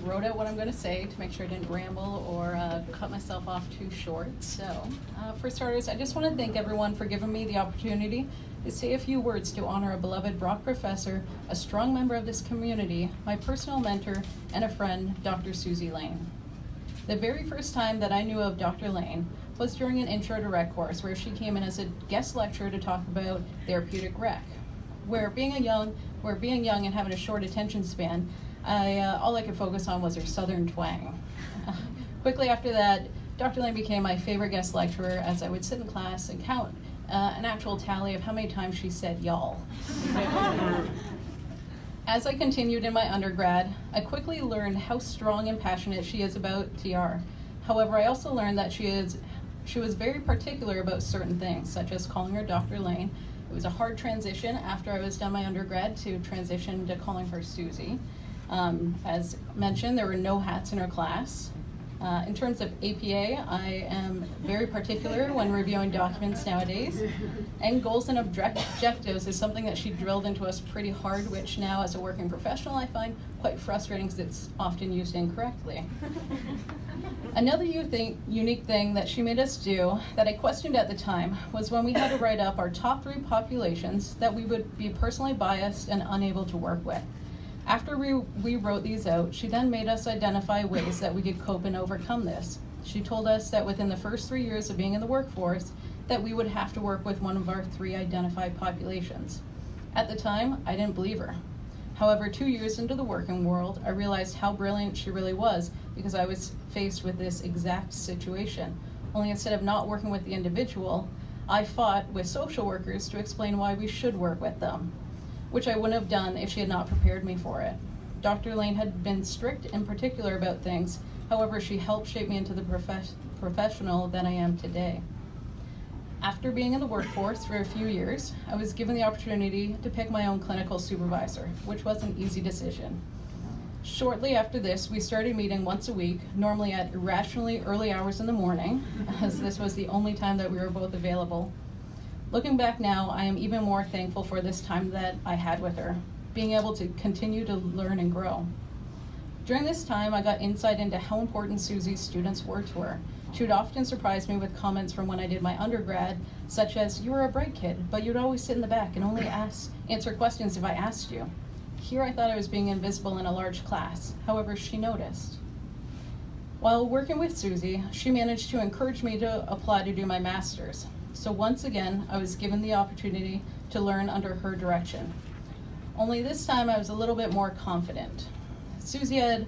wrote out what I'm going to say to make sure I didn't ramble or cut myself off too short. So, for starters, I just want to thank everyone for giving me the opportunity to say a few words to honor a beloved Brock professor, a strong member of this community, my personal mentor, and a friend, Dr. Suze Lane. The very first time that I knew of Dr. Lane was during an Intro to Rec course where she came in as a guest lecturer to talk about therapeutic rec. Where being young and having a short attention span, all I could focus on was her southern twang. Quickly after that, Dr. Lane became my favorite guest lecturer as I would sit in class and count an actual tally of how many times she said y'all. As I continued in my undergrad, I quickly learned how strong and passionate she is about TR. However, I also learned that she was very particular about certain things, such as calling her Dr. Lane. It was a hard transition after I was done my undergrad to transition to calling her Susie. As mentioned, there were no hats in her class. In terms of APA, I am very particular when reviewing documents nowadays. And goals and objectives is something that she drilled into us pretty hard, which now as a working professional I find quite frustrating because it's often used incorrectly. Another unique thing that she made us do that I questioned at the time was when we had to write up our top 3 populations that we would be personally biased and unable to work with. After we wrote these out, she then made us identify ways that we could cope and overcome this. She told us that within the first 3 years of being in the workforce, that we would have to work with one of our 3 identified populations. At the time, I didn't believe her. However, 2 years into the working world, I realized how brilliant she really was because I was faced with this exact situation. Only instead of not working with the individual, I fought with social workers to explain why we should work with them, which I wouldn't have done if she had not prepared me for it. Dr. Lane had been strict and particular about things, however, she helped shape me into the professional that I am today. After being in the workforce for a few years, I was given the opportunity to pick my own clinical supervisor, which was an easy decision. Shortly after this, we started meeting once a week, normally at irrationally early hours in the morning, as this was the only time that we were both available. Looking back now, I am even more thankful for this time that I had with her, being able to continue to learn and grow. During this time, I got insight into how important Susie's students were to her. She would often surprise me with comments from when I did my undergrad, such as, "You were a bright kid, but you'd always sit in the back and only answer questions if I asked you." Here I thought I was being invisible in a large class. However, she noticed. While working with Susie, she managed to encourage me to apply to do my master's. So once again, I was given the opportunity to learn under her direction. Only this time I was a little bit more confident. Susie had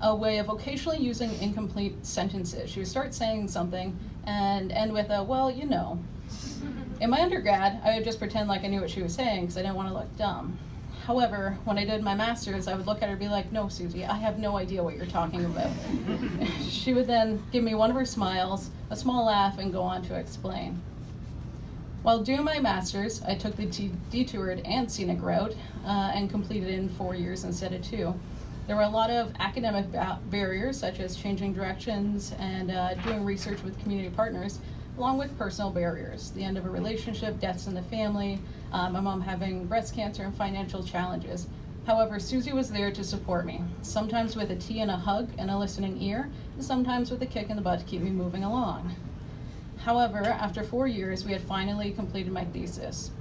a way of occasionally using incomplete sentences. She would start saying something and end with a, "well, you know." In my undergrad, I would just pretend like I knew what she was saying because I didn't want to look dumb. However, when I did my master's, I would look at her and be like, "No, Susie, I have no idea what you're talking about." She would then give me one of her smiles, a small laugh, and go on to explain. While doing my master's, I took the detoured and scenic route and completed it in 4 years instead of 2. There were a lot of academic barriers, such as changing directions and doing research with community partners, along with personal barriers, the end of a relationship, deaths in the family, my mom having breast cancer, and financial challenges. However, Susie was there to support me, sometimes with a tea and a hug and a listening ear, and sometimes with a kick in the butt to keep me moving along. However, after 4 years, we had finally completed my thesis.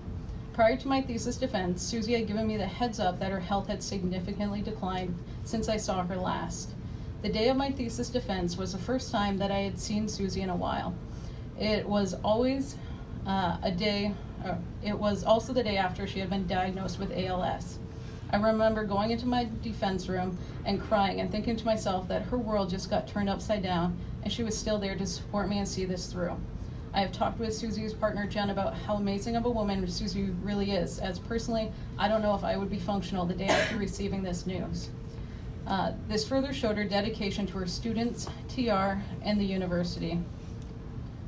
Prior to my thesis defense, Susie had given me the heads up that her health had significantly declined since I saw her last. The day of my thesis defense was the first time that I had seen Susie in a while. It was also the day after she had been diagnosed with ALS. I remember going into my defense room and crying and thinking to myself that her world just got turned upside down and she was still there to support me and see this through. I have talked with Susie's partner, Jen, about how amazing of a woman Susie really is, as personally, I don't know if I would be functional the day after receiving this news. This further showed her dedication to her students, TR, and the university.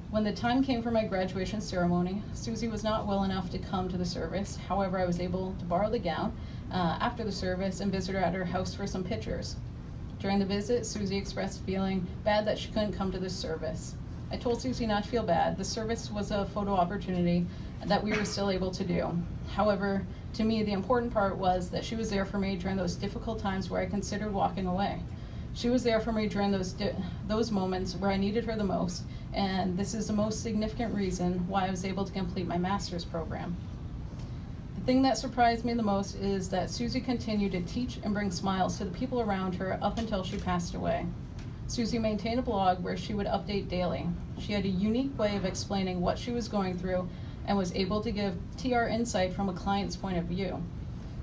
When the time came for my graduation ceremony, Susie was not well enough to come to the service. However, I was able to borrow the gown after the service and visit her at her house for some pictures. During the visit, Susie expressed feeling bad that she couldn't come to the service. I told Susie not to feel bad. The service was a photo opportunity that we were still able to do. However, to me, the important part was that she was there for me during those difficult times where I considered walking away. She was there for me during those moments where I needed her the most, and this is the most significant reason why I was able to complete my master's program. The thing that surprised me the most is that Suze continued to teach and bring smiles to the people around her up until she passed away. Suze maintained a blog where she would update daily. She had a unique way of explaining what she was going through and was able to give TR insight from a client's point of view.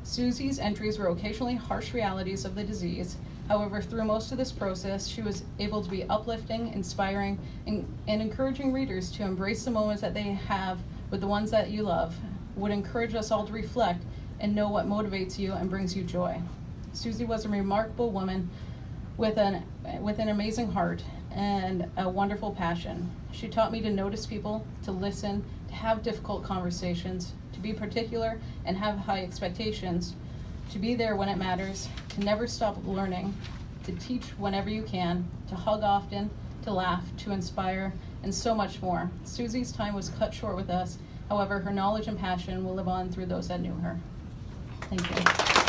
Suze's entries were occasionally harsh realities of the disease. However, through most of this process, she was able to be uplifting, inspiring, and encouraging readers to embrace the moments that they have with the ones that you love, would encourage us all to reflect and know what motivates you and brings you joy. Suze was a remarkable woman with an amazing heart and a wonderful passion. She taught me to notice people, to listen, to have difficult conversations, to be particular and have high expectations, to be there when it matters, to never stop learning, to teach whenever you can, to hug often, to laugh, to inspire, and so much more. Suze's time was cut short with us. However, her knowledge and passion will live on through those that knew her. Thank you.